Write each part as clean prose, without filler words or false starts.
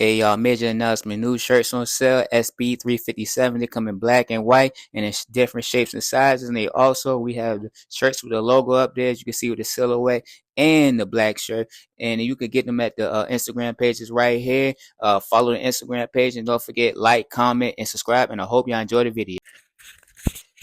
A major announcement: new shirts on sale. SB 357. They come in black and white, and in different shapes and sizes. And we have the shirts with the logo up there, as you can see with the silhouette and the black shirt. And you can get them at the Instagram pages right here. Follow the Instagram page, and don't forget like, comment, and subscribe. And I hope y'all enjoy the video.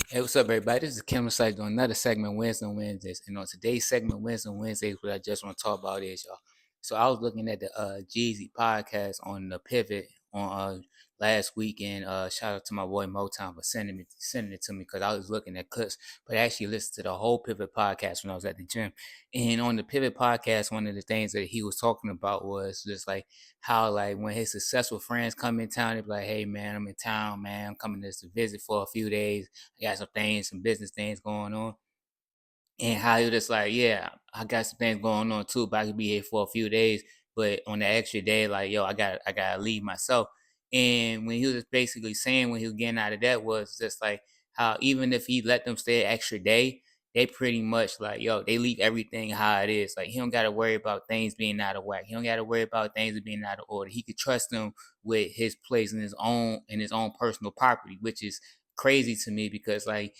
Hey, what's up, everybody? This is Kim Sites doing another segment, Wednesday on Wednesdays. And on today's segment, Wednesday on Wednesdays, what I just want to talk about is, y'all. So I was looking at the Jeezy podcast on the Pivot on last weekend. Shout out to my boy Motown for sending it to me, because I was looking at cuts, but I actually listened to the whole Pivot podcast when I was at the gym. And on the Pivot podcast, one of the things that he was talking about was just like how, like, when his successful friends come in town, they be like, "Hey man, I'm in town, man. I'm coming just to visit for a few days. I got some business things going on." And how he was just like, "Yeah, I got some things going on too, but I could be here for a few days. But on the extra day, like, yo, I gotta leave myself." And when he was just basically saying, when he was getting out of that, was just like how even if he let them stay an extra day, they pretty much like, yo, they leave everything how it is. Like, he don't gotta worry about things being out of whack. He don't gotta worry about things being out of order. He could trust them with his place in his own personal property, which is crazy to me, because like,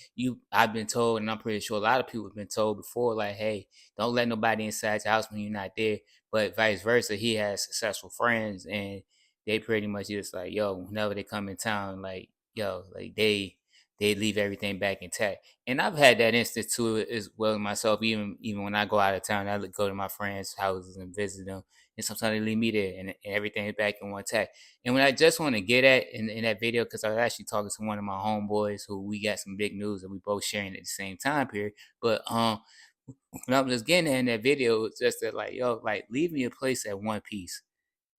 I've been told, and I'm pretty sure a lot of people have been told before, like, hey, don't let nobody inside your house when you're not there. But vice versa, he has successful friends, and they pretty much just like, yo, whenever they come in town, like, yo, like, they leave everything back intact. And I've had that instance too as well myself. Even when I go out of town, I go to my friends' houses and visit them, and sometimes they leave me there, and everything is back in one tact. And what I just want to get at in that video, because I was actually talking to one of my homeboys who we got some big news that we both sharing at the same time period. But what I'm just getting at in that video is just that, like, yo, like, leave me a place at one piece.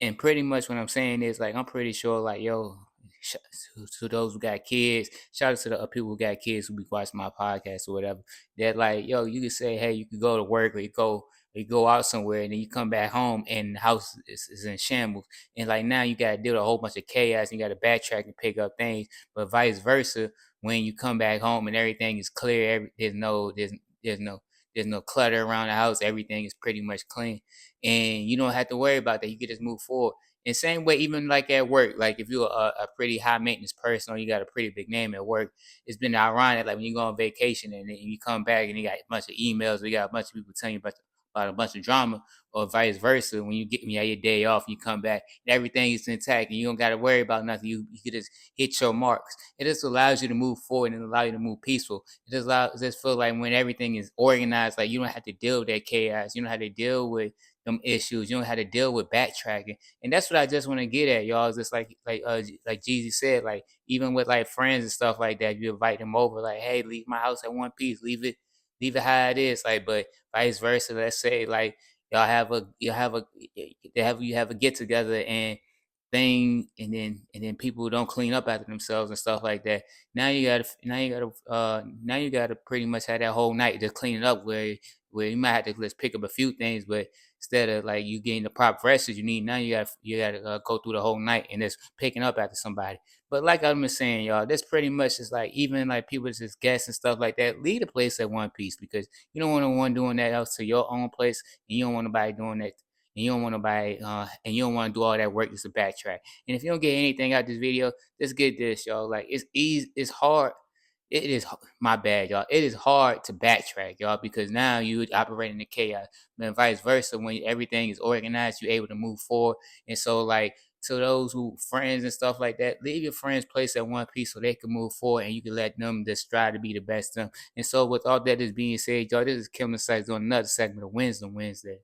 And pretty much what I'm saying is, like, I'm pretty sure, like, yo, to those who got kids, shout out to the people who got kids who be watching my podcast or whatever, that, like, yo, you can say, hey, you could go to work, or you go out somewhere, and then you come back home and the house is in shambles. And like, now you got to deal with a whole bunch of chaos, and you got to backtrack and pick up things. But vice versa, when you come back home and everything is clear, there's no there's no clutter around the house, everything is pretty much clean, and you don't have to worry about that. You can just move forward. And same way, even like at work, like if you're a pretty high maintenance person, or you got a pretty big name at work, it's been ironic. Like when you go on vacation and then you come back and you got a bunch of emails, or you got a bunch of people telling you about a bunch of drama, or vice versa. When you have your day off, you come back and everything is intact, and you don't got to worry about nothing. You can just hit your marks. It just allows you to move forward and allow you to move peaceful. It just feel like when everything is organized, like, you don't have to deal with that chaos. You don't have to deal with them issues. You don't have to deal with backtracking. And that's what I just want to get at, y'all. Is just like Jeezy said, like, even with like friends and stuff like that, you invite them over, like, hey, leave my house at one piece, leave it how it is. Like, but vice versa, let's say, like, you have a get together and thing, and then people don't clean up after themselves and stuff like that. Now you gotta pretty much have that whole night to clean it up, where you might have to just pick up a few things, but instead of like you getting the proper rest you need, now you gotta go through the whole night and just picking up after somebody. But like I've been saying, y'all, this pretty much is like, even like people just guess and stuff like that, leave the place at one piece, because you don't want no one doing that else to your own place, and you don't want nobody doing that, and you don't want nobody, and you don't want to do all that work just to backtrack. And if you don't get anything out of this video, just get this, y'all. Like, it's easy, it's hard. It is my bad, y'all. It is hard to backtrack, y'all, because now you operate in the chaos. And vice versa, when everything is organized, you're able to move forward. And so, like, to those who friends and stuff like that, leave your friends' place at one piece so they can move forward, and you can let them just strive to be the best of them. And so, with all that is being said, y'all, this is Kim Sites doing another segment of Wednesday.